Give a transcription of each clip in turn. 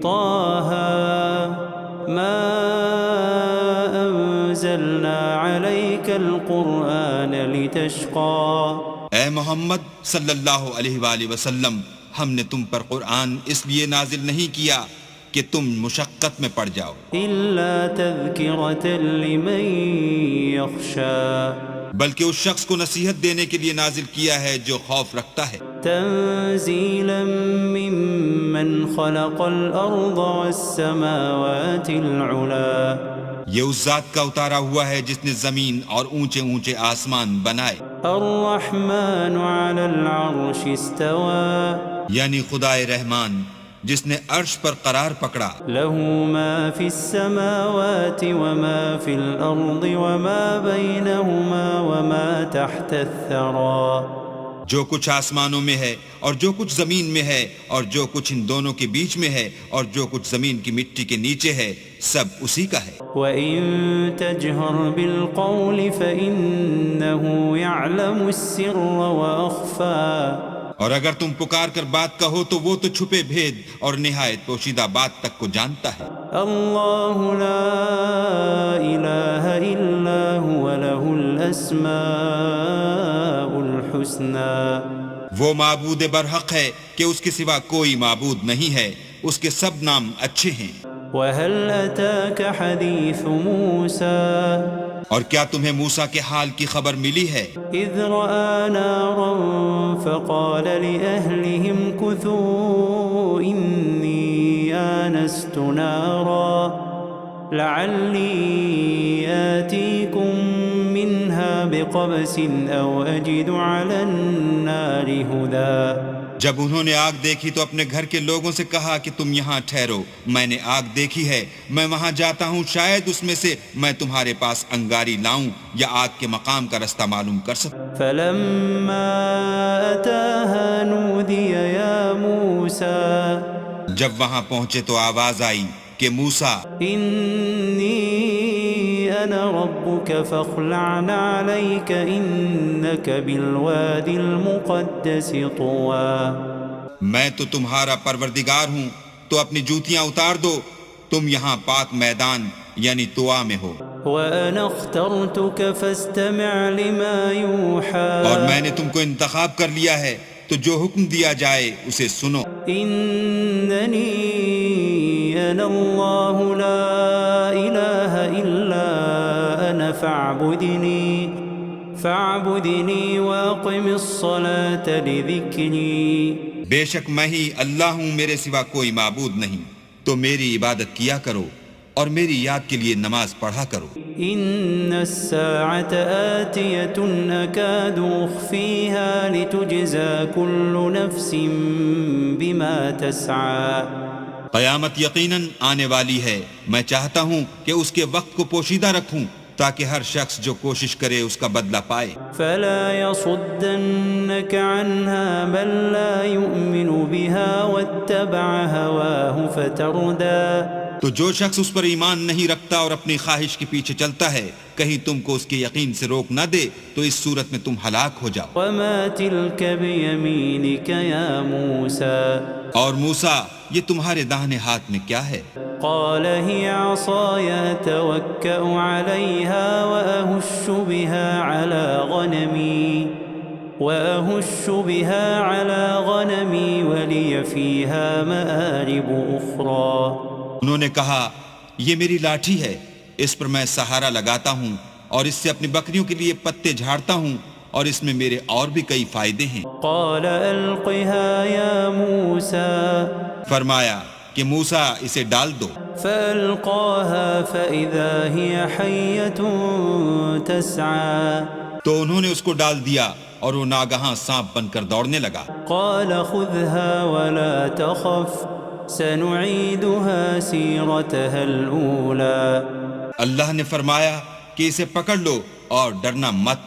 طه ما أنزلنا عليك القرآن لتشقى. اے محمد صلی اللہ علیہ وآلہ وسلم، ہم نے تم پر قرآن اس لیے نازل نہیں کیا کہ تم مشقت میں پڑ جاؤ، إلا تذكرة لمن يخشى. بلکہ اس شخص کو نصیحت دینے کے لیے نازل کیا ہے جو خوف رکھتا ہے، تنزيلا ممن خلق الأرض والسماوات العلا. یہ اس ذات کا اتارا ہوا ہے جس نے زمین اور اونچے اونچے آسمان بنائے، الرحمن على العرش استوى. یعنی خدائے رحمان جس نے عرش پر قرار پکڑا، له ما في السماوات وما في الأرض وما بينهما وما تحت الثرى. جو کچھ آسمانوں میں ہے اور جو کچھ زمین میں ہے اور جو کچھ ان دونوں کے بیچ میں ہے اور جو کچھ زمین کی مٹی کے نیچے ہے، سب اسی کا ہے. وَإِن تَجْهَرْ بِالْقَوْلِ فَإِنَّهُ يَعْلَمُ السِّرَّ وَأَخْفَى. اور اگر تم پکار کر بات کہو تو وہ تو چھپے بھید اور نہایت پوشیدہ بات تک کو جانتا ہے. اللہ لا الہ الا هو له الاسماء الحسنى. وہ معبود برحق ہے کہ اس کے سوا کوئی معبود نہیں ہے، اس کے سب نام اچھے ہیں. وَهَلْ أَتَاكَ حَدِيثُ مُوسَى. اور کیا تمہیں موسیٰ کے حال کی خبر ملی ہے؟ إِذْ رَأَى نَارًا فَقَالَ لِأَهْلِهِمْ كُثُوا إِنِّي آنَسْتُ نَارًا لَعَلِّي آتِيكُم مِّنْهَا بِقَبَسٍ أَوْ أَجِدُ عَلَى النَّارِ هُدًى. جب انہوں نے آگ دیکھی تو اپنے گھر کے لوگوں سے کہا کہ تم یہاں ٹھہرو، میں نے آگ دیکھی ہے، میں وہاں جاتا ہوں، شاید اس میں سے میں تمہارے پاس انگاری لاؤں یا آگ کے مقام کا رستہ معلوم کر سکوں. فَلَمَّا أَتَاهَا نُودِيَ يَا مُوسَى. جب وہاں پہنچے تو آواز آئی کہ موسیٰ، إِنِّي أَنَا رَبُّكَ فَاخْلَعْ عَلَيْكَ إِنَّكَ بِالْوَادِ الْمُقَدَّسِ طُوًى. میں تو تمہارا پروردگار ہوں، تو اپنی جوتیاں اتار دو، تم یہاں پاک میدان یعنی طوا میں ہو. وَأَنَا اخْتَرْتُكَ فَاسْتَمِعْ لِمَا يُوحَى. اور میں نے تم کو انتخاب کر لیا ہے، تو جو حکم دیا جائے اسے سنو. إِنَّنِي أَنَا اللَّهُ لَا إِلَهَ إِلَّا أَنَا فَاعْبُدْنِي وَأَقِمِ الصَّلَاةَ لِذِكْرِي. بے شک میں ہی اللہ ہوں، میرے سوا کوئی معبود نہیں، تو میری عبادت کیا کرو اور میری یاد کے لیے نماز پڑھا کرو. إِنَّ السَّاعَةَ آتِيَةٌ أَكَادُ أُخْفِيهَا لِتُجْزَى كُلُّ نَفْسٍ بِمَا تَسْعَى. قیامت یقیناً آنے والی ہے، میں چاہتا ہوں کہ اس کے وقت کو پوشیدہ رکھوں تاکہ ہر شخص جو کوشش کرے اس کا بدلہ پائے. فَلَا يَصُدَّنَّكَ عَنْهَا مَن لَّا يُؤْمِنُ بِهَا وَاتَّبَعَ هَوَاهُ فَتَرْدَىٰ. تو جو شخص اس پر ایمان نہیں رکھتا اور اپنی خواہش کے پیچھے چلتا ہے، کہیں تم کو اس کے یقین سے روک نہ دے تو اس صورت میں تم ہلاک ہو جاؤ. وَمَا تِلْكَ بِيَمِينِكَ يَا مُوسَىٰ. اور موسیٰ، یہ تمہارے داہنے ہاتھ میں کیا ہے؟ قال هي عصاي أتوكأ عليها وأهش بها على غنمي ولي فيها مآرب أخرى. انہوں نے کہا، یہ میری لاٹھی ہے، اس پر میں سہارا لگاتا ہوں اور اس سے اپنی بکریوں کے لیے پتے جھاڑتا ہوں اور اس میں میرے اور بھی کئی فائدے ہیں. قال ألقها يا موسى. فرمایا کہ موسیٰ اسے ڈال دو. فألقاها فإذا هي حية تسعى. تو انہوں نے اس کو ڈال دیا اور وہ ناگہاں سانپ بن کر دوڑنے لگا. قال خذها ولا تخف سنعيدها سيرتها الأولى. اللہ نے فرمایا کہ اسے پکڑ لو اور ڈرنا مت،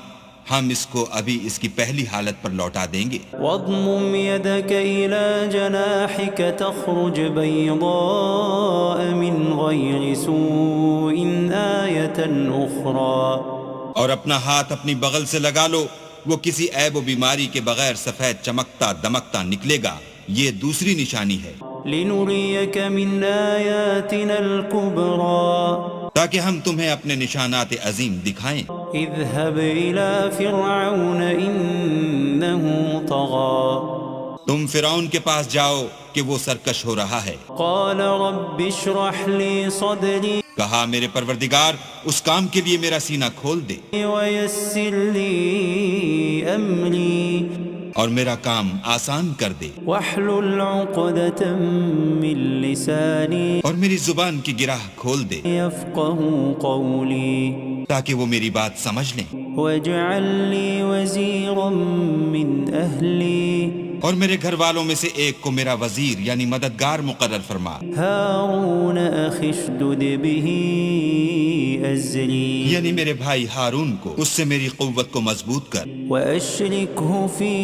ہم اس کو ابھی اس کی پہلی حالت پر لوٹا دیں گے. واضمم يدك إلى جناحك تخرج بيضاء من غير سوء آية أخرى. اور اپنا ہاتھ اپنی بغل سے لگا لو، وہ کسی عیب و بیماری کے بغیر سفید چمکتا دمکتا نکلے گا، یہ دوسری نشانی ہے. لنريك من آياتنا الكبرى تاکہ ہم تمہیں اپنے نشانات عظیم دکھائیں۔ اذهب إلى فرعون إنه طغى تم فرعون کے پاس جاؤ کہ وہ سرکش ہو رہا ہے۔ قال رب اشرح لي صدري کہا میرے پروردگار اس کام کے لیے میرا سینہ کھول دے ويسر لي أمري اور میرا کام آسان کر دے، واحلل عقدة من لساني اور میری زبان کی گرہ کھول دے يفقهوا قولي تاکہ وہ میری بات سمجھ لیں، واجعل لي وزيرا من أهلي اور میرے گھر والوں میں سے ایک کو میرا وزیر یعنی مددگار مقرر فرما۔ هارون أخي اشدد به أزري یعنی میرے بھائی ہارون کو اس سے میری قوت کو مضبوط کر وأشركه في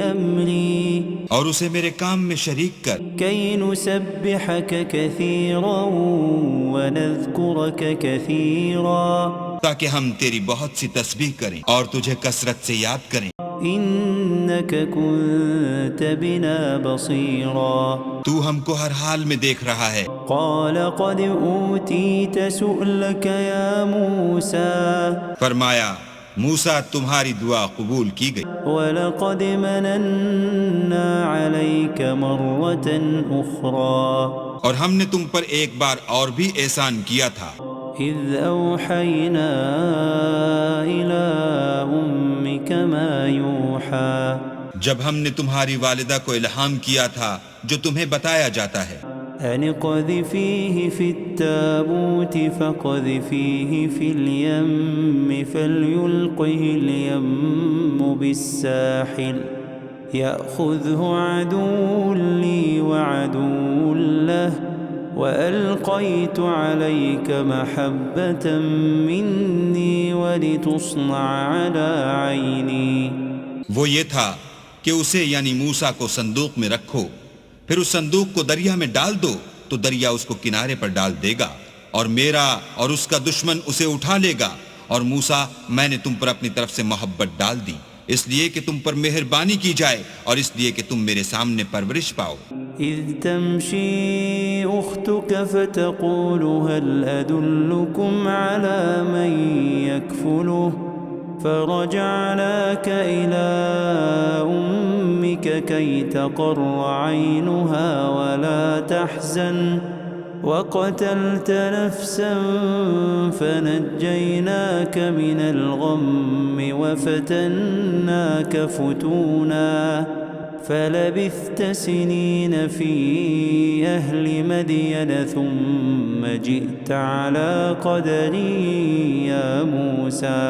أمري اور اسے میرے کام میں شریک کر، كي نسبحك كثيرا ونذكرك كثيرا تاکہ ہم تیری بہت سی تسبیح کریں اور تجھے کثرت سے یاد کریں۔ إنك كنت بنا بصيرا تو ہم کو ہر حال میں دیکھ رہا ہے۔ قال قد أوتيت سؤلك يا موسى فرمایا موسیٰ تمہاری دعا قبول کی گئی، ولقد مننا عليك مرة أخرى اور ہم نے تم پر ایک بار اور بھی احسان کیا تھا، إذ أوحينا إلى أمك ما يوحى جب ہم نے تمہاری والدہ کو الہام کیا تھا جو تمہیں بتایا جاتا ہے، أن اقذفيه في التابوت فاقذفيه في اليم فليلقه اليم بالساحل يأخذه عدو لي وعدو له وألقيت عليك محبة مني ولتصنع على عيني۔ وہ یہ تھا کہ اسے یعنی موسیٰ کو صندوق میں رکھو، پھر اس صندوق کو دریا میں ڈال دو تو دریا اس کو کنارے پر ڈال دے گا، اور میرا اور اس کا دشمن اسے اٹھا لے گا، اور موسیٰ میں نے تم پر اپنی طرف سے محبت ڈال دی، اس لیے کہ تم پر مہربانی کی جائے اور اس لیے کہ تم میرے سامنے پرورش پاؤ۔ إذ تمشي أختك فتقول هل أدلكم على من يكفله فرجعناك إلى أمك كي تقر عينها ولا تحزن وقتلت نفسا فنجيناك من الغم وفتناك فتونا فلبثت سنين في أهل مدين ثم جئت على قدر يا موسى۔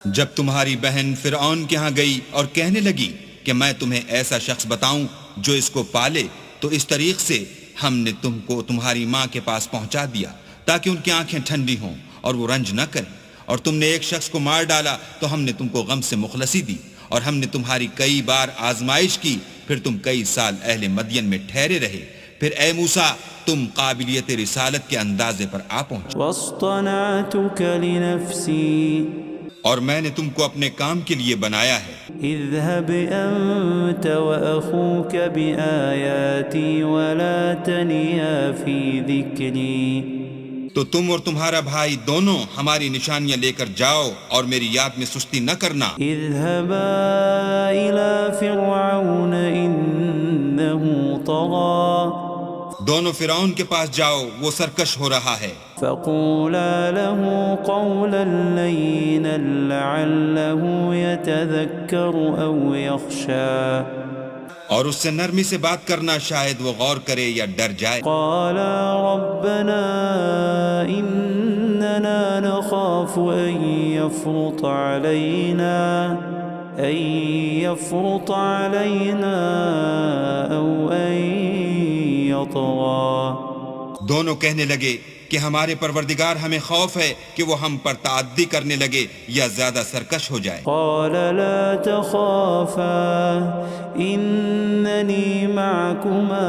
جب تمہاری بہن فرعون کے ہاں گئی اور کہنے لگی کہ میں تمہیں ایسا شخص بتاؤں جو اس کو پالے، تو اس طریق سے ہم نے تم کو تمہاری ماں کے پاس پہنچا دیا تاکہ ان کی آنکھیں ٹھنڈی ہوں اور وہ رنج نہ کریں، اور تم نے ایک شخص کو مار ڈالا تو ہم نے تم کو غم سے مخلصی دی، اور ہم نے تمہاری کئی بار آزمائش کی، پھر تم کئی سال اہل مدین میں ٹھہرے رہے، پھر اے موسیٰ تم قابلیت رسالت کے اندازے پر آ پہنچے، واصطنعتك لنفسي اور میں نے تم کو اپنے کام کے لیے بنایا ہے۔ اذهب أنت وأخوك بآياتي ولا تنيا في ذكري تو تم اور تمہارا بھائی دونوں ہماری نشانیاں لے کر جاؤ اور میری یاد میں سستی نہ کرنا۔ اذهبا إلى فرعون إنه طغى دونوں فرعون کے پاس جاؤ، وہ سرکش ہو رہا ہے، فقولا له قولا لينا لعله يتذكر أو يخشى اور اس سے نرمی سے بات کرنا، شاید وہ غور کرے یا ڈر جائے۔ قالا ربنا إننا نخاف أن يفرط علينا أو أن يطغى۔ دونوں کہنے لگے کہ ہمارے پروردگار ہمیں خوف ہے کہ وہ ہم پر تعدی کرنے لگے یا زیادہ سرکش ہو جائے۔ قال لا تخافا إنني معكما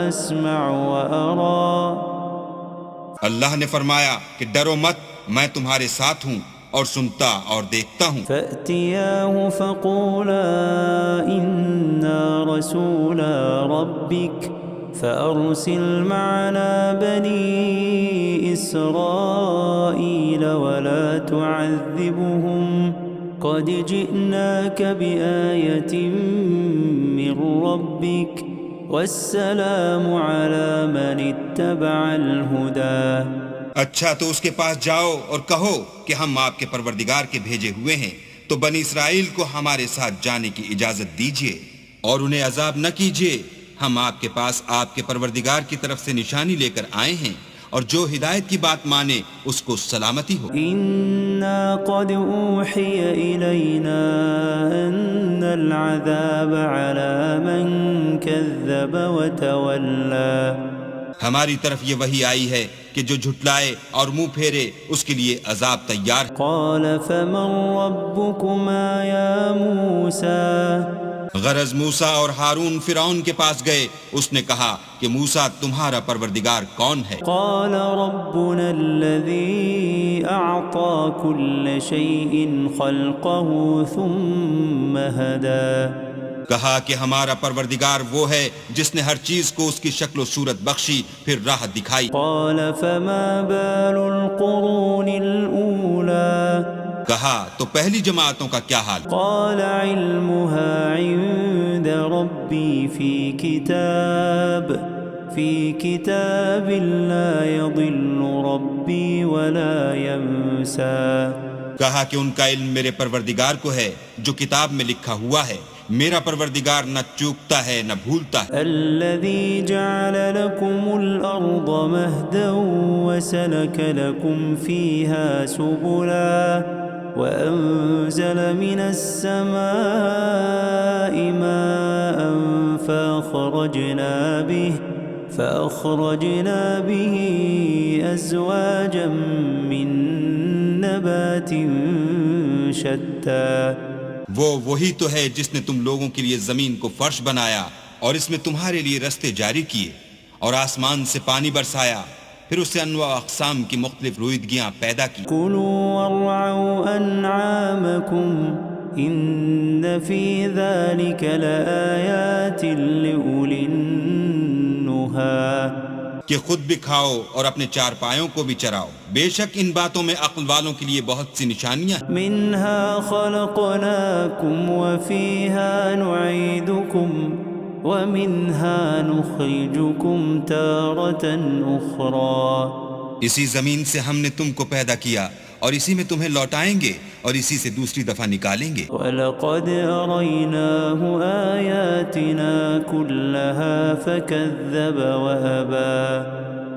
أسمع وأرى۔ اللہ نے فرمایا کہ ڈرو مت، میں تمہارے ساتھ ہوں اور سنتا اور دیکھتا ہوں۔ فأتياه فقولا إنا رسولا ربك فأرسل معنا بني إسرائيل ولا تعذبهم قد جئناك بآية من ربك والسلام على من اتبع الهدى۔ اچھا تو اس کے پاس جاؤ اور کہو کہ ہم آپ کے پروردگار کے بھیجے ہوئے ہیں، تو بنی اسرائیل کو ہمارے ساتھ جانے کی اجازت دیجیے اور انہیں عذاب نہ کیجیے۔ ہم آپ کے پاس آپ کے پروردگار کی طرف سے نشانی لے کر آئے ہیں، اور جو ہدایت کی بات مانے اس کو سلامتی ہو۔ إنا قد أوحي إلينا أن العذاب على من كذب وتولى۔ ہماری طرف یہ وحی آئی ہے کہ جو جھٹلائے اور منہ پھیرے اس کے لیے عذاب تیار ہے۔ قال فمن ربكما يا موسى؟ غرض موسیٰ اور ہارون فرعون کے پاس گئے، اس نے کہا کہ موسیٰ تمہارا پروردگار کون ہے؟ قال ربنا الذي أعطى كل شيء خلقه ثم هدى۔ کہا کہ ہمارا پروردگار وہ ہے جس نے ہر چیز کو اس کی شکل و صورت بخشی پھر راہ دکھائی۔ قال فما بال القرون الأولى؟ کہا تو پہلی جماعتوں کا کیا حال؟ قال علمها عند ربي في كتاب لا يضل ربي ولا ينسى۔ کہا کہ ان کا علم میرے پروردگار کو ہے جو کتاب میں لکھا ہوا ہے، میرا پروردگار نہ چوکتا ہے نہ بھولتا ہے۔ الذي جعل لكم الأرض مهدا وسلك لكم فيها سبلا وأنزل من السماء ماء فأخرجنا به أزواجا من نبات شتى۔ وہی تو ہے جس نے تم لوگوں کے لیے زمین کو فرش بنایا اور اس میں تمہارے لیے رستے جاری کیے، اور آسمان سے پانی برسایا، پھر اس سے انواع اقسام کی مختلف رویدگیاں پیدا کی۔ كلوا وارعوا أنعامكم إن في ذلك لآيات لأولي النهى۔ کہ خود بھی کھاؤ اور اپنے چار پایوں کو بھی چراؤ، بے شک ان باتوں میں عقل والوں کے لیے بہت سی نشانیاں ہیں۔ منها خلقناكم وفيها نعيدكم ومنها نخرجكم تارة أخرى۔ اسی زمین سے ہم نے تم کو پیدا کیا اور اسی میں تمہیں لوٹائیں گے اور اسی سے دوسری دفعہ نکالیں گے۔ وَلَقَدْ أَرَيْنَاهُ آيَاتِنَا كُلَّهَا فَكَذَّبَ وَأَبَى۔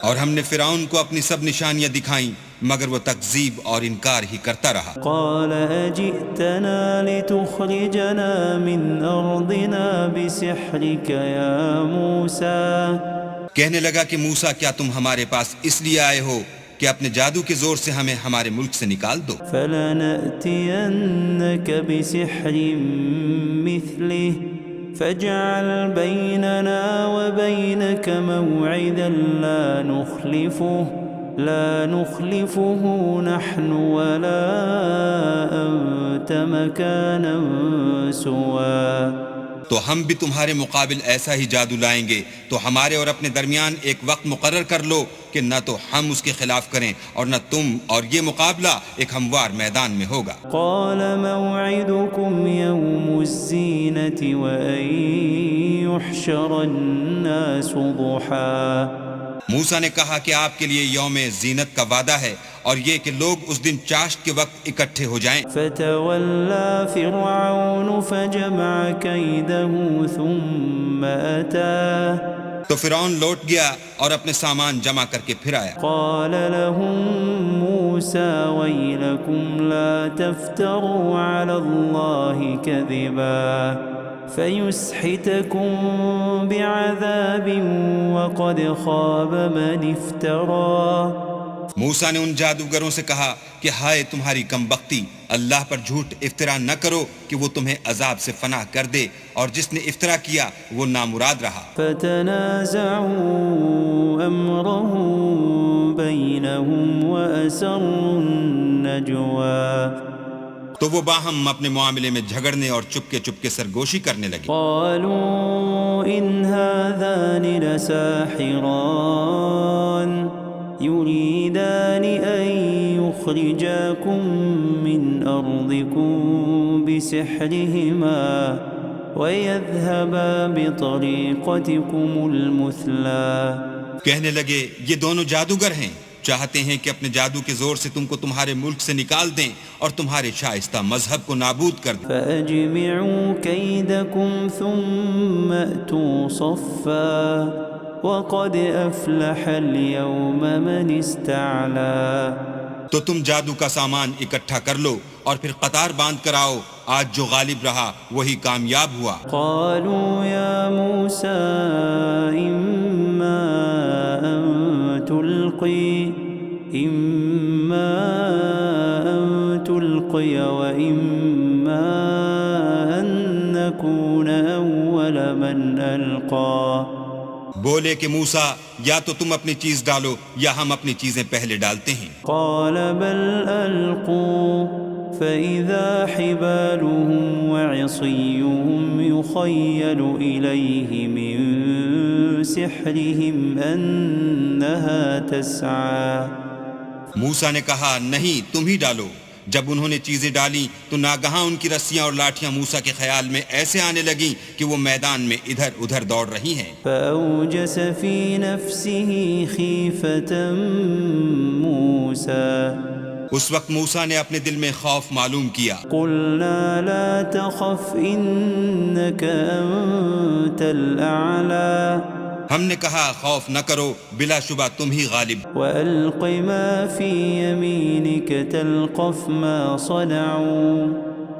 اور ہم نے فرعون کو اپنی سب نشانیاں دکھائیں مگر وہ تکذیب اور انکار ہی کرتا رہا۔ قَالَ أَجِئْتَنَا لِتُخْرِجَنَا مِنْ أَرْضِنَا بِسِحْرِكَ يَا مُوسَى۔ کہنے لگا کہ موسیٰ کیا تم ہمارے پاس اس لیے آئے ہو کہ اپنے جادو کے زور سے ہمیں ہمارے ملک سے نکال دو؟ فَلَنَأْتِيَنَّكَ بِسِحْرٍ مِثْلِهِ فَاجْعَلْ بَيْنَنَا وَبَيْنَكَ مَوْعِدًا لا نخلفه نحن ولا أنت مكانا سوا۔ تو ہم بھی تمہارے مقابل ایسا ہی جادو لائیں گے، تو ہمارے اور اپنے درمیان ایک وقت مقرر کر لو کہ نہ تو ہم اس کے خلاف کریں اور نہ تم، اور یہ مقابلہ ایک ہموار میدان میں ہوگا۔ قال موعدكم يوم الزينة وأن يحشر الناس ضحى۔ موسیٰ نے کہا کہ آپ کے لیے یوم زینت کا وعدہ ہے اور یہ کہ لوگ اس دن چاشت کے وقت اکٹھے ہو جائیں۔ فتولى فرعون فجمع كيده ثم أتى۔ تو فرعون لوٹ گیا اور اپنے سامان جمع کر کے پھر آیا۔ قال لهم موسى ويلكم لا تفتروا على الله كذبا فيسحتكم بعذاب وقد خاب من افترى۔ موسیٰ نے ان جادوگروں سے کہا کہ ہائے تمہاری کم بختی، اللہ پر جھوٹ افطرا نہ کرو کہ وہ تمہیں عذاب سے فنا کر دے، اور جس نے افطرا کیا وہ نامراد رہا۔ فتنازعوا امرهم بينهم واسروا نجوا تو وہ باہم اپنے معاملے میں جھگڑنے اور چپکے چپکے سرگوشی کرنے لگے. قالوا إن هذان لساحران يريدان أن يخرجاكم من أرضكم بسحرهما ويذهبا بطريقتكم المثلى. کہنے لگے یہ دونوں جادوگر ہیں، چاہتے ہیں کہ اپنے جادو کے زور سے تم کو تمہارے ملک سے نکال دیں اور تمہارے شائستہ مذہب کو نابود کر دیں. فأجمعوا كيدكم ثم أتوا صفا وقد أفلح اليوم من استعلا. تو تم جادو کا سامان اکٹھا کر لو اور پھر قطار باندھ کر آؤ، آج جو غالب رہا وہی کامیاب ہوا. قالوا يا موسى إما أن تلقي وإما أن نكون أول من ألقى. بولے کہ موسیٰ یا تو تم اپنی چیز ڈالو یا ہم اپنی چیزیں پہلے ڈالتے ہیں. قال بل ألقوا فإذا حبالهم وعصيهم يخيل إليه من سحرهم أنها تسعى. موسیٰ نے کہا نہیں تم ہی ڈالو. جب انہوں نے چیزیں ڈالی تو ناگہاں ان کی رسیاں اور لاٹھیاں موسیٰ کے خیال میں ایسے آنے لگیں کہ وہ میدان میں ادھر ادھر دوڑ رہی ہیں. فأوجس في نفسه خيفة موسى. اس وقت موسیٰ نے اپنے دل میں خوف معلوم کیا. قلنا لا تخف إنك أنت الأعلى. ہم نے کہا خوف نہ کرو، بلا شبہ تم ہی غالب. وألق ما في يمينك تلقف ما صنعوا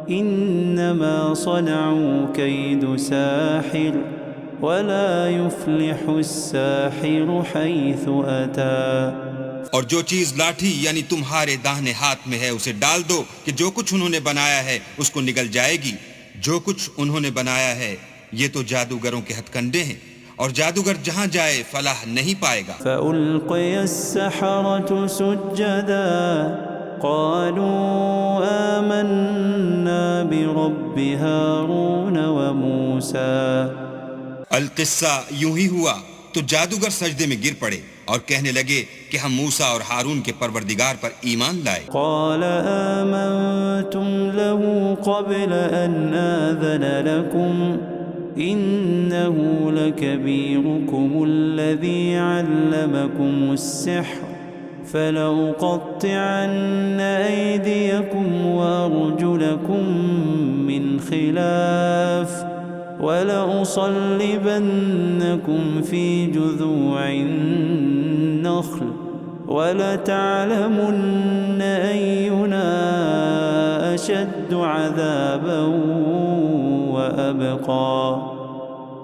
إنما صنعوا كيد ساحر ولا يفلح الساحر حيث أتى. اور جو چیز لاٹھی یعنی تمہارے داہنے ہاتھ میں ہے اسے ڈال دو کہ جو کچھ انہوں نے بنایا ہے اس کو نگل جائے گی. جو کچھ انہوں نے بنایا ہے یہ تو جادوگروں کے ہتھ کنڈے ہیں، اور جادوگر جہاں جائے فلاح نہیں پائے گا. فألقي السحرة سجدا قالوا آمنا برب هارون وموسى. القصہ یوں ہی ہوا تو جادوگر سجدے میں گر پڑے اور کہنے لگے کہ ہم موسیٰ اور ہارون کے پروردگار پر ایمان لائے. قال آمنتم له قبل أن آذن لكم إنه لكبيركم الذي علمكم السحر فلأقطعن أيديكم وأرجلكم من خلاف ولأصلبنكم في جذوع النخل ولتعلمن أينا أشد عذابا وأبقى.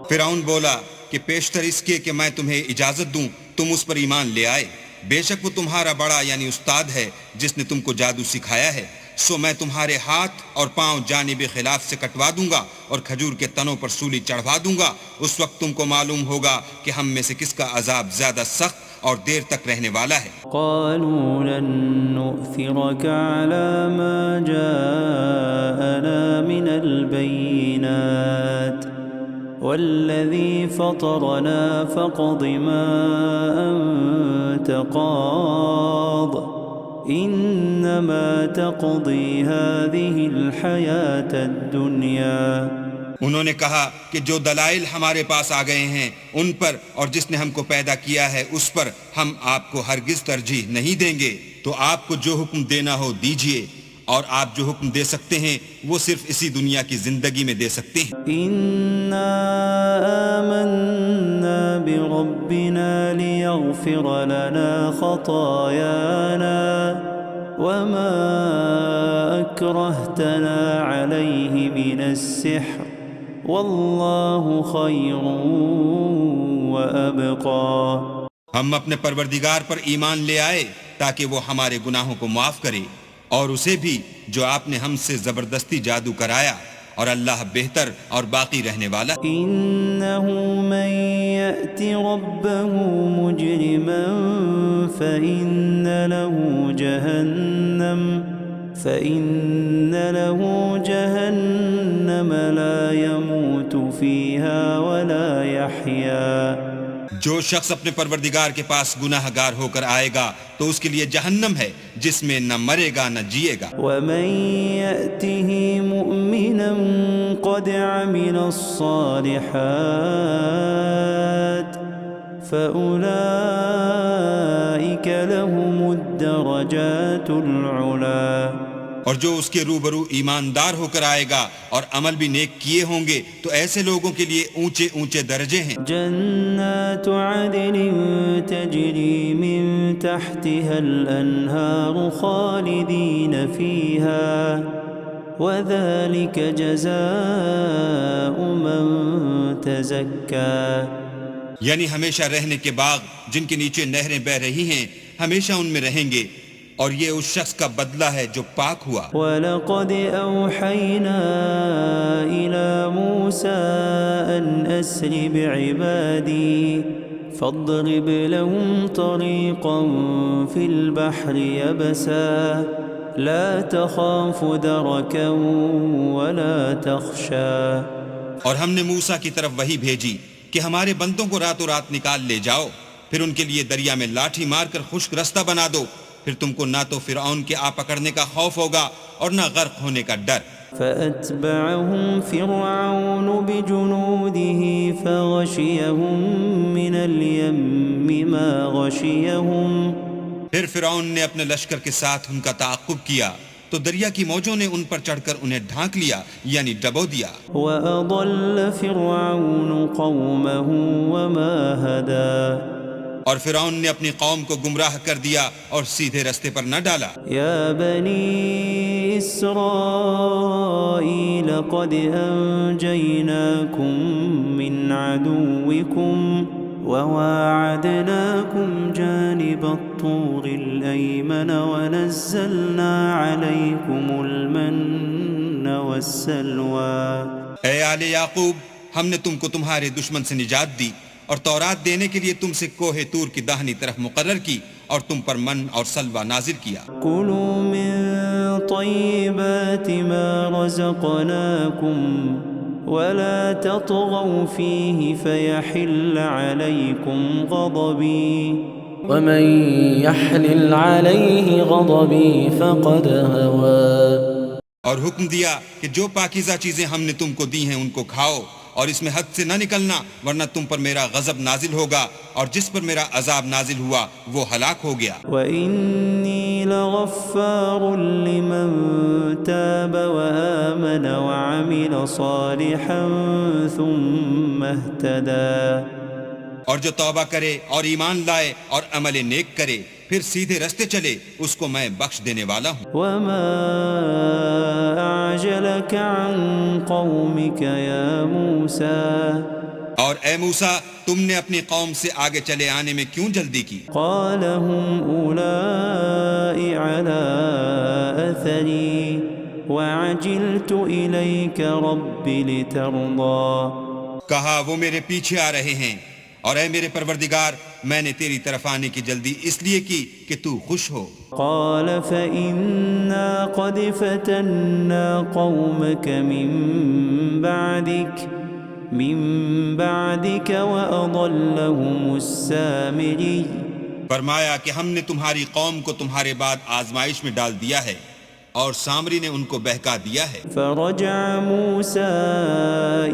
فرعون بولا کہ پیشتر اس کے کہ میں تمہیں اجازت دوں تم اس پر ایمان لے آئے. بے شک وہ تمہارا بڑا یعنی استاد ہے جس نے تم کو جادو سکھایا ہے. سو میں تمہارے ہاتھ اور پاؤں جانب خلاف سے کٹوا دوں گا اور کھجور کے تنوں پر سولی چڑھوا دوں گا. اس وقت تم کو معلوم ہوگا کہ ہم میں سے کس کا عذاب زیادہ سخت اور دیر تک رہنے والا ہے. قالوا لن نؤثرك على ما جاءنا من البينات والذي فطرنا فاقض ما أنت قاض إنما تقضي هذه الحياة الدنيا. انہوں نے کہا کہ جو دلائل ہمارے پاس آ گئے ہیں ان پر اور جس نے ہم کو پیدا کیا ہے اس پر ہم آپ کو ہرگز ترجیح نہیں دیں گے. تو آپ کو جو حکم دینا ہو دیجئے، اور آپ جو حکم دے سکتے ہیں وہ صرف اسی دنیا کی زندگی میں دے سکتے ہیں. إنا آمنا بربنا ليغفر لنا خطايانا وما أكرهتنا عليه من السحر والله خير وأبقى. ہم اپنے پروردگار پر ایمان لے آئے تاکہ وہ ہمارے گناہوں کو معاف کرے، اور اسے بھی جو آپ نے ہم سے زبردستی جادو کرایا، اور اللہ بہتر اور باقی رہنے والا. إنه من يأت ربه مجرما فإن له جهنم فإن له جهنم لا يموت فيها ولا يحيا جو شخص اپنے پروردگار کے پاس گناہ گار ہو کر آئے گا تو اس کے لیے جہنم ہے جس میں نہ مرے گا نہ جیے گا. ومن يأته مؤمنا قد عمل الصالحات فأولئك لهم الدرجات العلا اور جو اس کے روبرو ایماندار ہو کر آئے گا اور عمل بھی نیک کیے ہوں گے تو ایسے لوگوں کے لیے اونچے اونچے درجے ہیں. جنات عدن تجری من تحتها الانہار خالدین فیہا وذلك جزاء من تزکا یعنی ہمیشہ رہنے کے باغ جن کے نیچے نہریں بہ رہی ہیں ہمیشہ ان میں رہیں گے اور یہ اس شخص کا بدلہ ہے جو پاک ہوا. وَلَقَدْ أَوْحَيْنَا إِلَى مُوسَىٰ أَنْ أَسْرِ بِعِبَادِي فَاضْرِبْ لَهُمْ طَرِيقًا فِي الْبَحْرِ يَبَسًا لَا تَخَافُ دَرَكًا وَلَا تَخْشَىٰ اور ہم نے موسیٰ کی طرف وحی بھیجی کہ ہمارے بندوں کو راتوں رات نکال لے جاؤ پھر ان کے لیے دریا میں لاٹھی مار کر خشک رستہ بنا دو پھر تم کو نہ تو فرعون کے آ پکڑنے کا خوف ہوگا اور نہ غرق ہونے کا ڈر. فَأَتْبَعَهُمْ فِرْعَوْنُ بِجُنُودِهِ فَغَشِيَهُمْ مِنَ الْيَمِّ مَا غَشِيَهُمْ پھر فرعون نے اپنے لشکر کے ساتھ ان کا تعاقب کیا تو دریا کی موجوں نے ان پر چڑھ کر انہیں ڈھانک لیا یعنی ڈبو دیا. وَأَضَلَّ فِرْعَوْنُ قَوْمَهُ وَمَا هَدَى اور فرعون نے اپنی قوم کو گمراہ کر دیا اور سیدھے رستے پر نہ ڈالا. یا بنی اسرائیل قد انجیناکم من عدوکم وواعدناکم جانب الطور الایمن ونزلنا علیکم المن والسلوى. اے آل یعقوب ہم نے تم کو تمہارے دشمن سے نجات دی اور تورات دینے کے لیے تم سے کوہ طور کی داہنی طرف مقرر کی اور تم پر من اور سلوہ نازل کیا. کلوا من طیبات ما رزقناکم ولا تطغوا فیہ فیحل علیکم غضبی ومن يحلل عليه غضبي فقد هوى. اور حکم دیا کہ جو پاکیزہ چیزیں ہم نے تم کو دی ہیں ان کو کھاؤ اور اس میں حد سے نہ نکلنا ورنہ تم پر میرا غضب نازل ہوگا اور جس پر میرا عذاب نازل ہوا وہ ہلاک ہو گیا. وَإِنِّي لَغَفَّارٌ لِّمَن تَابَ وَآمَنَ وَعَمِلَ صَالِحًا ثُمَّ اهْتَدَىٰ. اور جو توبہ کرے اور ایمان لائے اور عمل نیک کرے پھر سیدھے رستے چلے اس کو میں بخش دینے والا ہوں. وَمَا أَعْجَلَكَ عَن قَوْمِكَ يَا مُوسَىٰ. اور اے موسیٰ تم نے اپنی قوم سے آگے چلے آنے میں کیوں جلدی کی؟ قَالَ هُمْ أُولَاءِ عَلَىٰ أَثَرِي وَعَجِلْتُ إِلَيْكَ رَبِّ لِتَرْضَىٰ. کہا وہ میرے پیچھے آ رہے ہیں اور اے میرے پروردگار میں نے تیری طرف آنے کی جلدی اس لیے کی کہ تو خوش ہو. قال فإنا قد فتنا قومك من بعدك وأضلهم السامري. فرمایا کہ ہم نے تمہاری قوم کو تمہارے بعد آزمائش میں ڈال دیا ہے اور سامری نے ان کو بہکا دیا ہے. فرجع موسى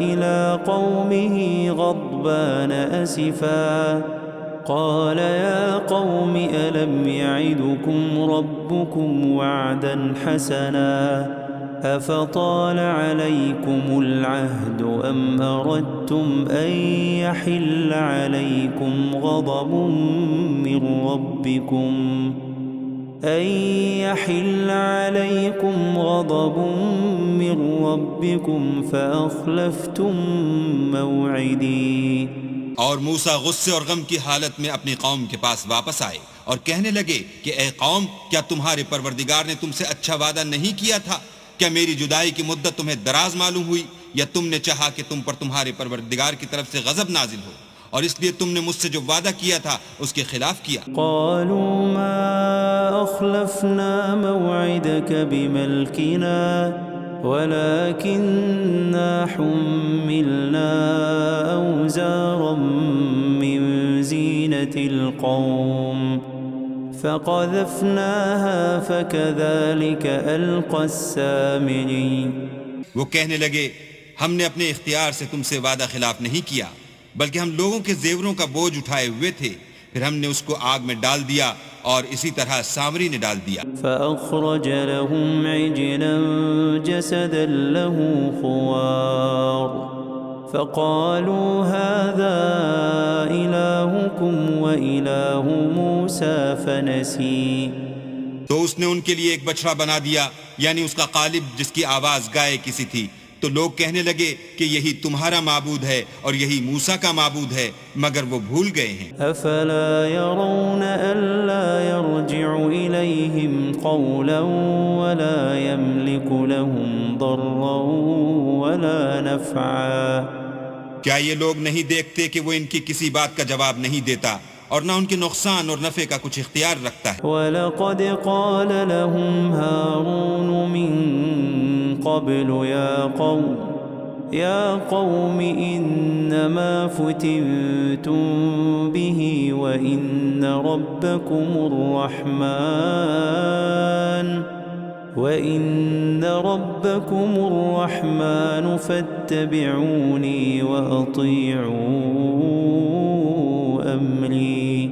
إلى قومه غضبان أسفا قال يا قوم ألم يعدكم ربكم وعدا حسنا أفطال عليكم العهد أم أردتم أن يحل عليكم غضب من ربكم فأخلفتم موعدي. اور موسیٰ غصے اور غم کی حالت میں اپنی قوم کے پاس واپس آئے اور کہنے لگے کہ اے قوم کیا تمہارے پروردگار نے تم سے اچھا وعدہ نہیں کیا تھا؟ کیا میری جدائی کی مدت تمہیں دراز معلوم ہوئی یا تم نے چاہا کہ تم پر تمہارے پروردگار کی طرف سے غضب نازل ہو اور اس لیے تم نے مجھ سے جو وعدہ کیا تھا اس کے خلاف کیا۔ قالوا ما أخلفنا موعدك بملكنا ولكننا حملنا أوزارا من زينة القوم فقذفناها فكذلك ألقى السامري۔ وہ کہنے لگے ہم نے اپنے اختیار سے تم سے وعدہ خلاف نہیں کیا، بلکہ ہم لوگوں کے زیوروں کا بوجھ اٹھائے ہوئے تھے، پھر ہم نے اس کو آگ میں ڈال دیا اور اسی طرح سامری نے ڈال دیا۔ فأخرج لهم عجلا جسدا له خوار فقالوا هذا إلهكم وإله موسى فنسي۔ تو اس نے ان کے لیے ایک بچڑا بنا دیا، یعنی اس کا قالب جس کی آواز گائے کسی تھی، تو لوگ کہنے لگے کہ یہی تمہارا معبود ہے اور یہی موسیٰ کا معبود ہے، مگر وہ بھول گئے ہیں۔ أفلا يرون ألا يرجع إليهم قولا ولا يملك لهم ضرا ولا نفعا۔ کیا یہ لوگ نہیں دیکھتے کہ وہ ان کی کسی بات کا جواب نہیں دیتا اور نہ ان کے نقصان اور نفع کا کچھ اختیار رکھتا ہے؟ وَلَقَدْ قَالَ لَهُمْ هَارُونُ مِنْ قَبْلُ يَا قَوْمِ إِنَّمَا فُتِنْتُمْ بِهِ وَإِنَّ رَبَّكُمُ الرَّحْمَنُ فَاتَّبِعُونِي وَأَطِيعُوا أَمْرِي۔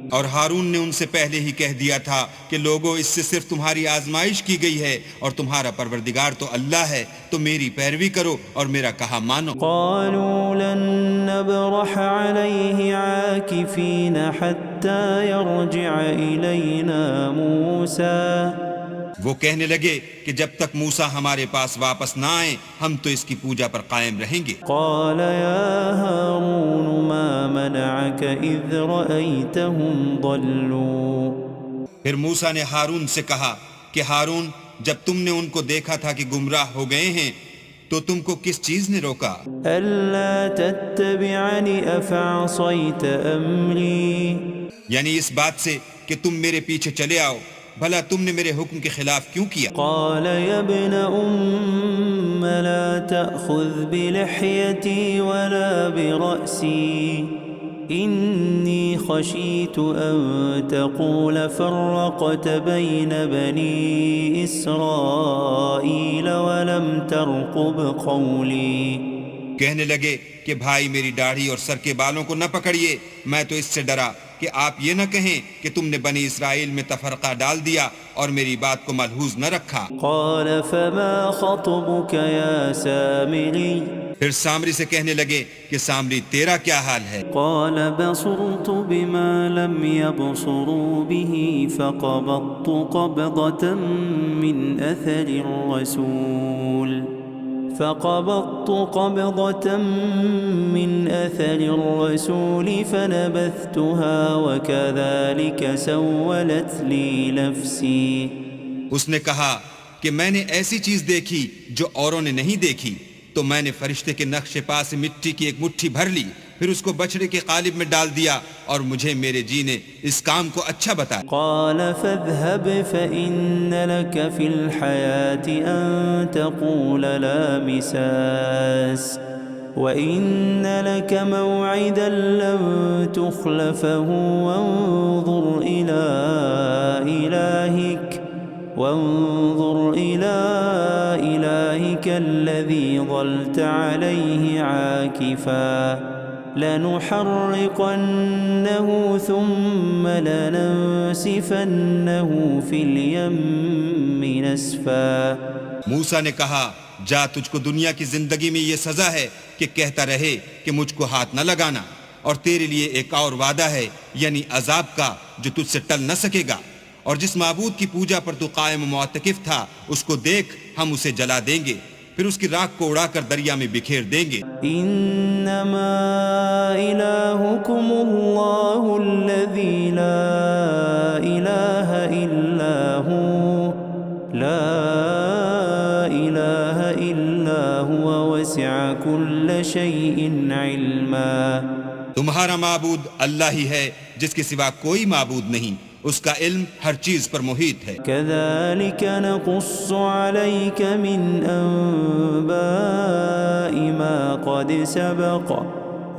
اور ہارون نے ان سے پہلے ہی کہہ دیا تھا کہ لوگوں اس سے صرف تمہاری آزمائش کی گئی ہے اور تمہارا پروردگار تو اللہ ہے، تو میری پیروی کرو اور میرا کہا مانو۔ قالوا لن نبرح عليه عاكفين حتى يرجع إلينا موسى۔ وہ کہنے لگے کہ جب تک موسیٰ ہمارے پاس واپس نہ آئیں ہم تو اس کی پوجا پر قائم رہیں گے۔ قال يا هارون ما منعك إذ رأيتهم ضلوا۔ پھر موسیٰ نے ہارون سے کہا کہ ہارون، جب تم نے ان کو دیکھا تھا کہ گمراہ ہو گئے ہیں تو تم کو کس چیز نے روکا؟ ألا تتبعني أفعصيت أمري۔ یعنی اس بات سے کہ تم میرے پیچھے چلے آؤ، بھلا تم نے میرے حکم کے خلاف کیوں کیا؟ قال يا ابن أم لا تأخذ بلحيتي ولا برأسي إني خشيت أن تقول فرقت بين بني إسرائيل ولم ترقب قولي۔ کہنے لگے کہ بھائی میری داڑھی اور سر کے بالوں کو نہ پکڑیے، میں تو اس سے ڈرا کہ آپ یہ نہ کہیں کہ تم نے بنی اسرائیل میں تفرقہ ڈال دیا اور میری بات کو ملحوظ نہ رکھا۔ قال فما خطبك يا سامري۔ پھر سامری سے کہنے لگے کہ سامری تیرا کیا حال ہے؟ قال بصرت بما لم يبصروا به فقبضت قبضة من أثر الرسول فنبذتها وكذلك سولت لي نفسي۔ اس نے کہا کہ میں نے ایسی چیز دیکھی جو اوروں نے نہیں دیکھی، تو میں نے فرشتے کے نقش پا سے مٹی کی ایک مٹھی بھر لی، پھر اس کو بچڑے کے قالب میں ڈال دیا اور مجھے میرے جی نے اس کام کو اچھا بتایا۔ قال فاذهب فإن لك في الحياة أن تقول لا مساس وإن لك موعدا لن تخلفه وانظر إلى إلهك الذي ظلت عليه عاكفا لنحرقنه ثم لننسفنه في اليم نسفا۔ موسیٰ نے کہا جا، تجھ کو دنیا کی زندگی میں یہ سزا ہے کہ کہتا رہے کہ مجھ کو ہاتھ نہ لگانا، اور تیرے لیے ایک اور وعدہ ہے یعنی عذاب کا جو تجھ سے ٹل نہ سکے گا، اور جس معبود کی پوجا پر تو قائم و معتکف تھا اس کو دیکھ، ہم اسے جلا دیں گے، پھر اس کی راکھ کو اڑا کر دریا میں بکھیر دیں گے۔ انما الہکم اللہ الذی لا الہ الا هو وسع كل شيء علما۔ تمہارا معبود اللہ ہی ہے جس کے سوا کوئی معبود نہیں، اس کا علم ہر چیز پر محیط ہے۔ كذلك نقص عليك من أنباء ما قد سبق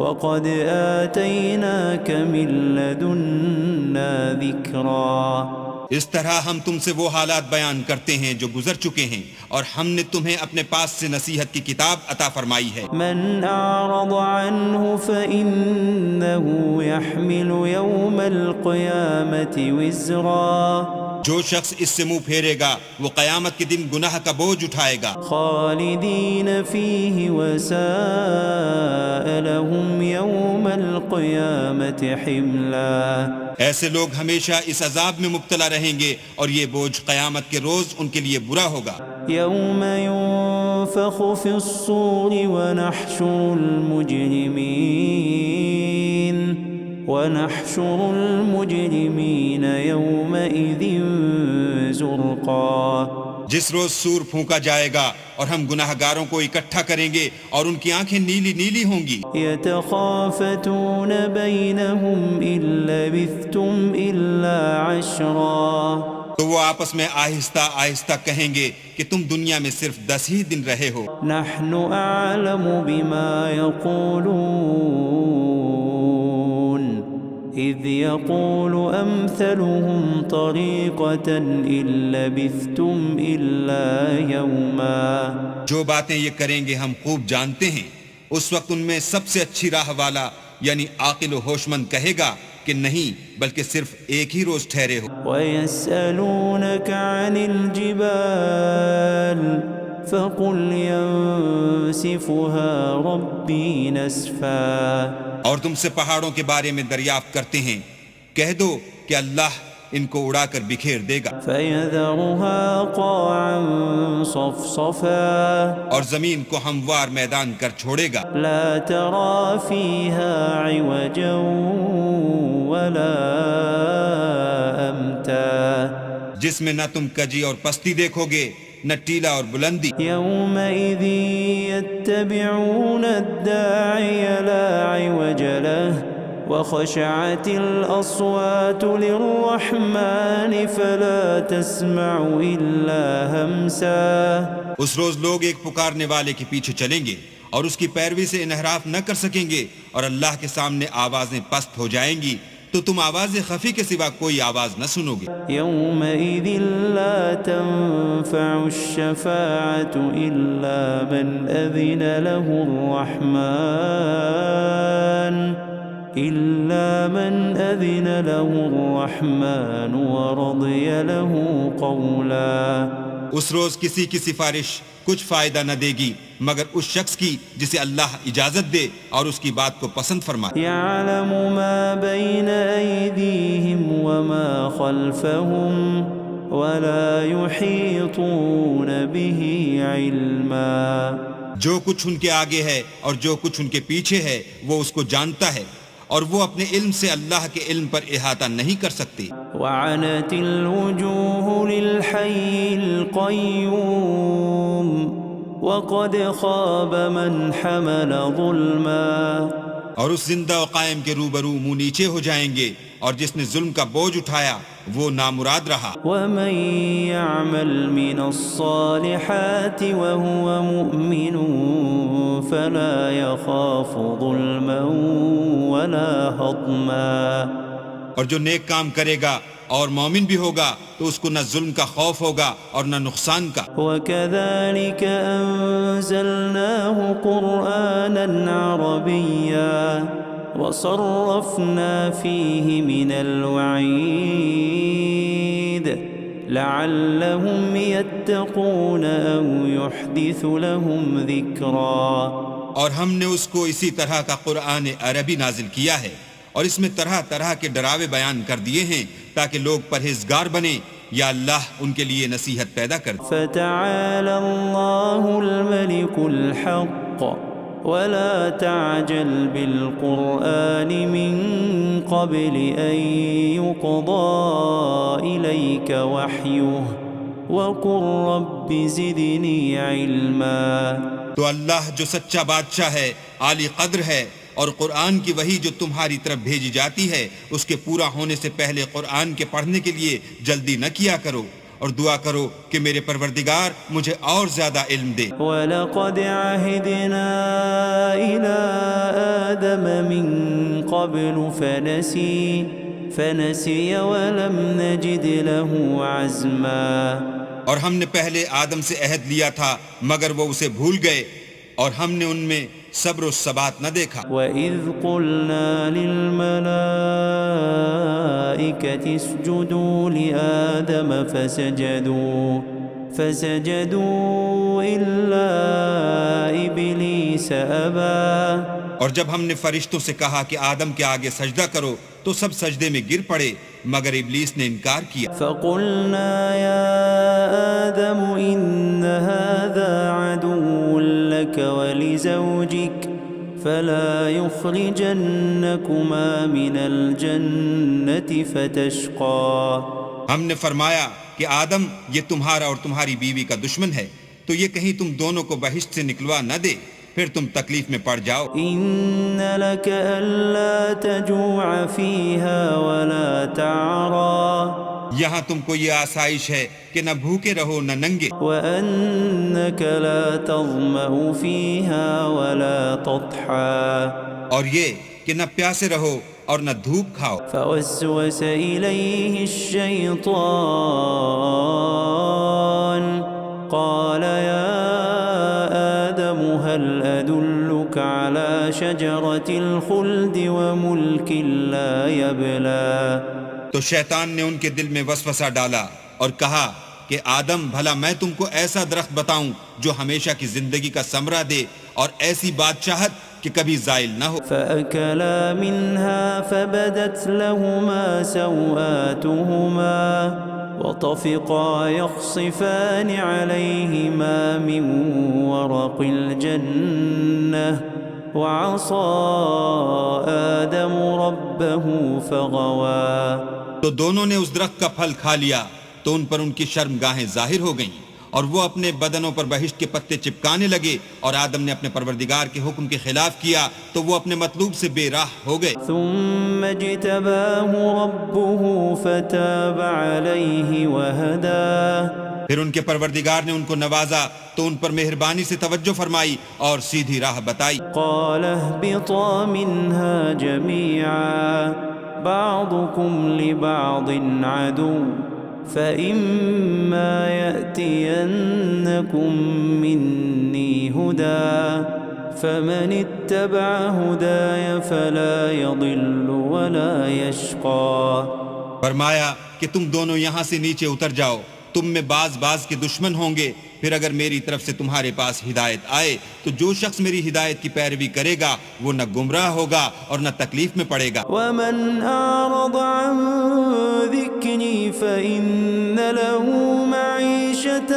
وقد آتيناك من لدنا ذكرا۔ اس طرح ہم تم سے وہ حالات بیان کرتے ہیں جو گزر چکے ہیں، اور ہم نے تمہیں اپنے پاس سے نصیحت کی کتاب عطا فرمائی ہے۔ من أعرض عنه فإنه يحمل يوم القيامة وزرا۔ جو شخص اس سے منہ پھیرے گا وہ قیامت کے دن گناہ کا بوجھ اٹھائے گا۔ خالدين فيه وساء لهم يوم القيامة حملا۔ ایسے لوگ ہمیشہ اس عذاب میں مبتلا رہیں گے اور یہ بوجھ قیامت کے روز ان کے لیے برا ہوگا۔ يوم ينفخ في الصور ونحشر المجرمين يومئذ زرقا۔ جس روز سور پھونکا جائے گا اور ہم گناہ گاروں کو اکٹھا کریں گے اور ان کی آنکھیں نیلی نیلی ہوں گی۔ يتخافتون بينهم إن لبثتم إلا عشرا۔ تو وہ آپس میں آہستہ آہستہ کہیں گے کہ تم دنیا میں صرف 10 ہی دن رہے ہو۔ نحن أعلم بما يقولون إذ يقول أمثلهم طريقة إن لبثتم إلا يوما۔ جو باتیں یہ کریں گے ہم خوب جانتے ہیں، اس وقت ان میں سب سے اچھی راہ والا یعنی عاقل و ہوش مند کہے گا کہ نہیں بلکہ صرف ایک ہی روز ٹھہرے ہو۔ وَيَسْأَلُونَكَ عَنِ الْجِبَالِ فَقُلْ يَنسِفُهَا رَبِّي نَسْفًا۔ اور تم سے پہاڑوں کے بارے میں دریافت کرتے ہیں، کہہ دو کہ اللہ ان کو اڑا کر بکھیر دے گا۔ فَيَذَرُهَا قَاعًا صَفْصَفًا۔ اور زمین کو ہموار میدان کر چھوڑے گا۔ لَا تَرَى فِيهَا عِوَجًا وَلَا أَمْتًا۔ جس میں نہ تم کجی اور پستی دیکھو گے نہ ٹیلا اور بلندی۔ يَوْمَئِذٍ يَتَّبِعُونَ الدَّاعِيَ لَا عِوَجَ لَهُ وَخَشَعَتِ الْأَصْوَاتُ لِلرَّحْمَنِ فَلَا تَسْمَعُ إِلَّا هَمْسًا۔ اس روز لوگ ایک پکارنے والے کے پیچھے چلیں گے اور اس کی پیروی سے انحراف نہ کر سکیں گے، اور اللہ کے سامنے آوازیں پست ہو جائیں گی تو تم آواز خفی کے سوا کوئی آواز نہ سنو گے۔ يَوْمَئِذٍ لَا تَنفَعُ الشَّفَاعَةُ إِلَّا مَنْ أَذِنَ له الرَّحْمَنُ وَرَضِيَ لَهُ قَوْلًا۔ اس روز کسی کی سفارش کچھ فائدہ نہ دے گی مگر اس شخص کی جسے اللہ اجازت دے اور اس کی بات کو پسند فرمائے۔ يَعْلَمُ مَا بَيْنَ أَيْدِيهِمْ وَمَا خَلْفَهُمْ وَلَا يُحِيطُونَ بِهِ عِلْمًا۔ جو کچھ ان کے آگے ہے اور جو کچھ ان کے پیچھے ہے وہ اس کو جانتا ہے، اور وہ اپنے علم سے اللہ کے علم پر احاطہ نہیں کر سکتی۔ وعنت الوجوه للحي القيوم وقد خاب من حمل ظلما۔ اور اس زندہ و قائم کے روبرو منہ نیچے ہو جائیں گے، اور جس نے ظلم کا بوجھ اٹھایا وہ نامراد رہا۔ ومن يعمل من الصالحات وهو مؤمن فلا يخاف ظلما ولا هضما۔ اور جو نیک کام کرے گا اور مومن بھی ہوگا تو اس کو نہ ظلم کا خوف ہوگا اور نہ نقصان کا۔ وَكَذَلِكَ أَنزَلْنَاهُ قُرْآنًا عَرَبِيًّا وَصَرَّفْنَا فِيهِ مِنَ الْوَعِيدِ لَعَلَّهُمْ يَتَّقُونَ أَوْ يُحْدِثُ لَهُمْ ذِكْرًا۔ اور ہم نے اس کو اسی طرح کا قرآن عربی نازل کیا ہے، اور اس میں طرح طرح کے ڈراوے بیان کر دیے ہیں تاکہ لوگ پرہیزگار بنیں یا اللہ ان کے لیے نصیحت پیدا کر دے۔ فَتَعَالَى اللَّهُ الْمَلِكُ الْحَقُّ وَلَا تَعْجَلْ بِالْقُرْآنِ مِنْ قَبْلِ أَنْ يُقْضَى إِلَيْكَ وَحْيُهُ وَقُلْ رَبِّ زِدْنِي عِلْمًا۔ تو اللہ جو سچا بادشاہ ہے، عالی قدر ہے، اور قرآن کی وحی جو تمہاری طرف بھیجی جاتی ہے اس کے پورا ہونے سے پہلے قرآن کے پڑھنے کے لیے جلدی نہ کیا کرو، اور دعا کرو کہ میرے پروردگار مجھے اور زیادہ علم دے۔ وَلَقَدْ عَهِدْنَا إِلَىٰ آدَمَ مِن قَبْلُ فَنَسِيَ وَلَمْ نَجِدْ لَهُ عَزْمًا۔ اور ہم نے پہلے آدم سے عہد لیا تھا مگر وہ اسے بھول گئے، اور ہم نے ان میں صبر و ثبات نہ دیکھا۔ وَإِذْ قُلْنَا لِلْمَلَائِكَةِ اسْجُدُوا لِآدَمَ فَسَجَدُوا إِلَّا إِبْلِيسَ أَبَى۔ اور جب ہم نے فرشتوں سے کہا کہ آدم کے آگے سجدہ کرو تو سب سجدے میں گر پڑے مگر ابلیس نے انکار کیا۔ فَقُلْنَا يَا آدَمُ إِنَّ هَذَا عَدُوٌّ لَكَ وَلِزَوْجِكَ فَلَا يُخْرِجَنَّكُمَا مِنَ الْجَنَّةِ فَتَشْقَىٰ۔ ہم نے فرمایا کہ آدم یہ تمہارا اور تمہاری بیوی کا دشمن ہے، تو یہ کہیں تم دونوں کو بہشت سے نکلوا نہ دے، پھر تم تکلیف میں پڑ جاؤ۔ إِنَّ لَكَ أَلَّا تَجُوعَ فِيهَا وَلَا تَعْرَىٰ۔ یہاں تم کو یہ آسائش ہے کہ نہ بھوکے رہو نہ ننگے، وَأَنَّكَ لَا تَظْمَأُ فِيهَا وَلَا تَضْحَىٰ۔ اور یہ کہ نہ پیاسے رہو اور نہ دھوپ کھاؤ۔ فَوَسْوَسَ إِلَيْهِ الشَّيْطَانُ قَالَ يَا آدَمُ هَلْ أَدُلُّكَ عَلَىٰ شَجَرَةِ الْخُلْدِ وَمُلْكٍ لَا يَبْلَىٰ۔ تو شیطان نے ان کے دل میں وسوسہ ڈالا اور کہا کہ آدم بھلا میں تم کو ایسا درخت بتاؤں جو ہمیشہ کی زندگی کا ثمرہ دے اور ایسی بادشاہت کہ کبھی زائل نہ ہو۔ فَأَكَلَا مِنْهَا فَبَدَتْ لَهُمَا سَوْآتُهُمَا وَطَفِقَا يَخْصِفَانِ عَلَيْهِمَا مِنْ وَرَقِ الْجَنَّةِ وَعَصَىٰ آدَمُ رَبَّهُ فَغَوَىٰ۔ تو دونوں نے اس درخت کا پھل کھا لیا تو ان پر ان کی شرمگاہیں ظاہر ہو گئیں، اور وہ اپنے بدنوں پر بہشت کے پتے چپکانے لگے، اور آدم نے اپنے پروردگار کے حکم کے خلاف کیا تو وہ اپنے مطلوب سے بے راہ ہو گئے۔ ثم اجتباه ربه فتاب عليه وهداه۔ پھر ان کے پروردگار نے ان کو نوازا تو ان پر مہربانی سے توجہ فرمائی اور سیدھی راہ بتائی۔ قال اهبطا منها جميعا بعضكم لبعض عدو فإما يأتينكم مني هدى فمن اتبع هداي فلا يضل ولا يشقى۔ فرمایا کہ تم دونوں یہاں سے نیچے اتر جاؤ، تم میں بعض کے دشمن ہوں گے، پھر اگر میری طرف سے تمہارے پاس ہدایت آئے تو جو شخص میری ہدایت کی پیروی کرے گا وہ نہ گمراہ ہوگا اور نہ تکلیف میں پڑے گا۔ ومن أعرض عن ذكري فإن له معيشة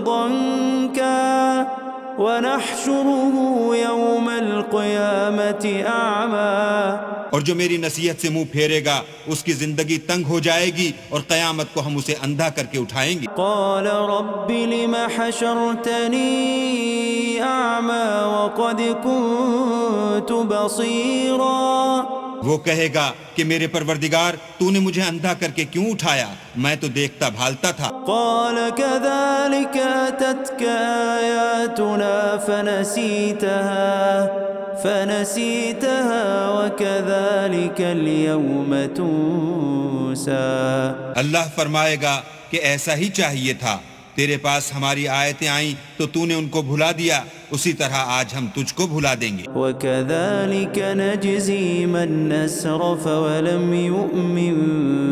ضنكا ونحشره يوم القيامة أعمى۔ اور جو میری نصیحت سے منہ پھیرے گا اس کی زندگی تنگ ہو جائے گی اور قیامت کو ہم اسے اندھا کر کے اٹھائیں گے۔ قال رب لم حشرتني أعمى وقد كنت بصيرا۔ وہ کہے گا کہ میرے پروردگار تو نے مجھے اندھا کر کے کیوں اٹھایا، میں تو دیکھتا بھالتا تھا۔ قال كذلك أتتك آياتنا فنسيتها وكذلك اليوم تنسى۔ اللہ فرمائے گا کہ ایسا ہی چاہیے تھا، تیرے پاس ہماری آیتیں آئیں تو تو نے ان کو بھلا دیا، اسی طرح آج ہم تجھ کو بھلا دیں گے۔ وكذلك نجزي من أسرف ولم يؤمن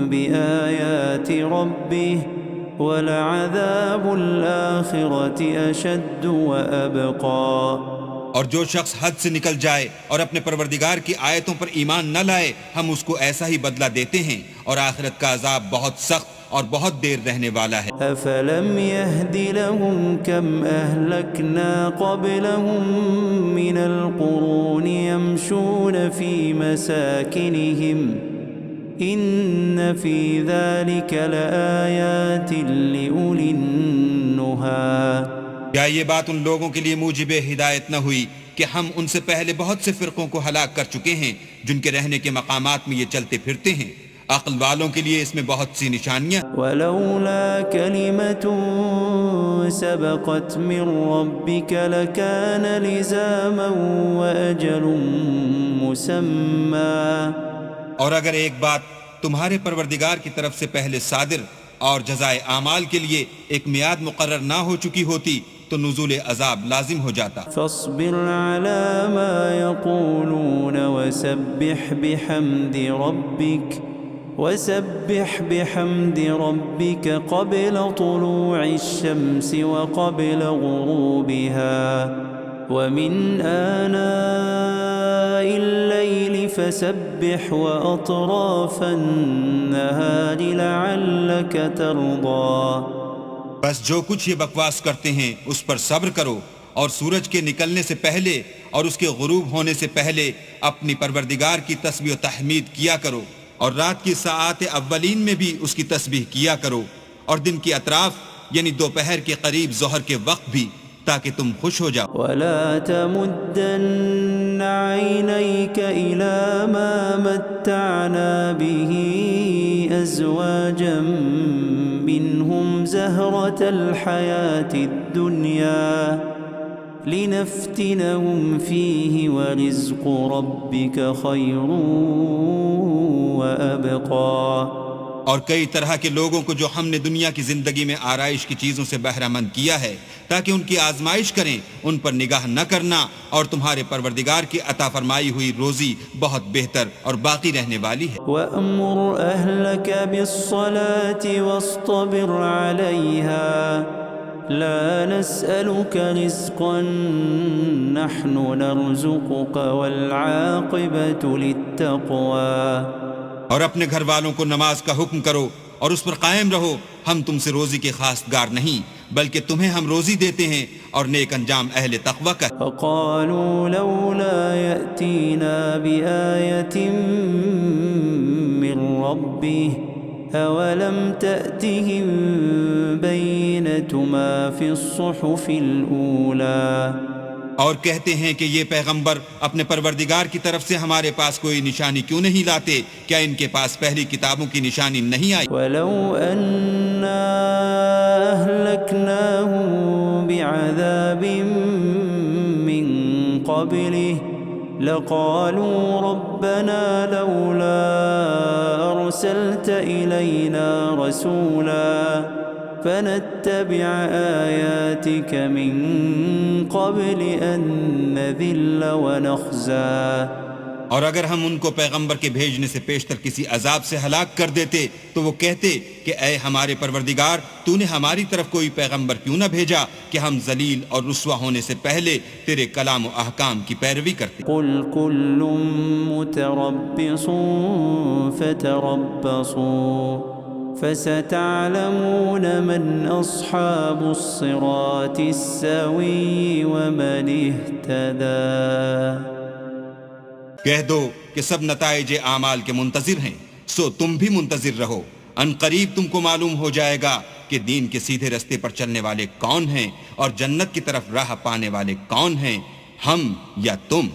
بآيات ربه ولعذاب الآخرة أشد وأبقى۔ اور جو شخص حد سے نکل جائے اور اپنے پروردگار کی آیتوں پر ایمان نہ لائے ہم اس کو ایسا ہی بدلہ دیتے ہیں، اور آخرت کا عذاب بہت سخت اور بہت دیر رہنے والا ہے۔ أفلم يهد لهم كم أهلكنا قبلهم من القرون يمشون في مساكنهم إن في ذلك لآيات لأولي النهى۔ کیا یہ بات ان لوگوں کے لیے موجب ہدایت نہ ہوئی کہ ہم ان سے پہلے بہت سے فرقوں کو ہلاک کر چکے ہیں جن کے رہنے کے مقامات میں یہ چلتے پھرتے ہیں؟ عقل والوں کے لیے اس میں بہت سی نشانیاں۔ ولولا كلمة سبقت من ربك لكان لزاما وأجل مسمى۔ اور اگر ایک بات تمہارے پروردگار کی طرف سے پہلے صادر اور جزائے اعمال کے لیے ایک میعاد مقرر نہ ہو چکی ہوتی تو نزول عذاب لازم ہو جاتا۔ فاصبر على ما يقولون وسبح بحمد ربك قبل طلوع الشمس وقبل غروبها ومن آناء الليل فسبح وأطراف النهار لعلك ترضى۔ بس جو کچھ یہ بکواس کرتے ہیں اس پر صبر کرو، اور سورج کے نکلنے سے پہلے اور اس کے غروب ہونے سے پہلے اپنی پروردگار کی تسبیح و تحمید کیا کرو، اور رات کی ساعات اولین میں بھی اس کی تسبیح کیا کرو، اور دن کی اطراف یعنی دوپہر کے قریب ظہر کے وقت بھی، تاکہ تم خوش ہو جاؤ۔ ولا تمدن عينيك إلى ما متعنا به أزواجا منهم زهرة الحياة الدنيا لنفتنهم فيه ورزق ربك خير وأبقى۔ اور کئی طرح کے لوگوں کو جو ہم نے دنیا کی زندگی میں آرائش کی چیزوں سے بہرہ مند کیا ہے تاکہ ان کی آزمائش کریں، ان پر نگاہ نہ کرنا، اور تمہارے پروردگار کی عطا فرمائی ہوئی روزی بہت بہتر اور باقی رہنے والی ہے۔ وَأَمُرْ أَهْلَكَ بِالصَّلَاةِ وَاصْطَبِرْ عَلَيْهَا لَا نَسْأَلُكَ رِزْقًا نَحْنُ نَرْزُقُكَ وَالْعَاقِبَةُ لِلتَّقْوَى۔ اور اپنے گھر والوں کو نماز کا حکم کرو اور اس پر قائم رہو، ہم تم سے روزی کے خواستگار نہیں بلکہ تمہیں ہم روزی دیتے ہیں، اور نیک انجام اہل تقوی کا۔ فقالوا لولا يأتينا بآية من ربه أولم تأتهم بينة ما في الصحف الأولى۔ اور کہتے ہیں کہ یہ پیغمبر اپنے پروردگار کی طرف سے ہمارے پاس کوئی نشانی کیوں نہیں لاتے؟ کیا ان کے پاس پہلی کتابوں کی نشانی نہیں آئی؟ وَلَوْ أَنَّا أَهْلَكْنَاهُمْ بِعَذَابٍ مِّن قَبْلِهِ لَقَالُوا رَبَّنَا لَوْلَا أَرْسَلْتَ إِلَيْنَا رَسُولًا فنتبع آياتك من قبل أن نذل ونخزى۔ اور اگر ہم ان کو پیغمبر کے بھیجنے سے پیشتر کسی عذاب سے ہلاک کر دیتے تو وہ کہتے کہ اے ہمارے پروردگار، تو نے ہماری طرف کوئی پیغمبر کیوں نہ بھیجا کہ ہم ذلیل اور رسوا ہونے سے پہلے تیرے کلام و احکام کی پیروی کرتے۔ قل كل متربص فتربصوا فستعلمون من أصحاب الصراط السوي ومن اهتدى۔ کہہ دو کہ سب نتائج اعمال کے منتظر ہیں، سو تم بھی منتظر رہو، ان قریب تم کو معلوم ہو جائے گا کہ دین کے سیدھے رستے پر چلنے والے کون ہیں اور جنت کی طرف راہ پانے والے کون ہیں، ہم یا تم۔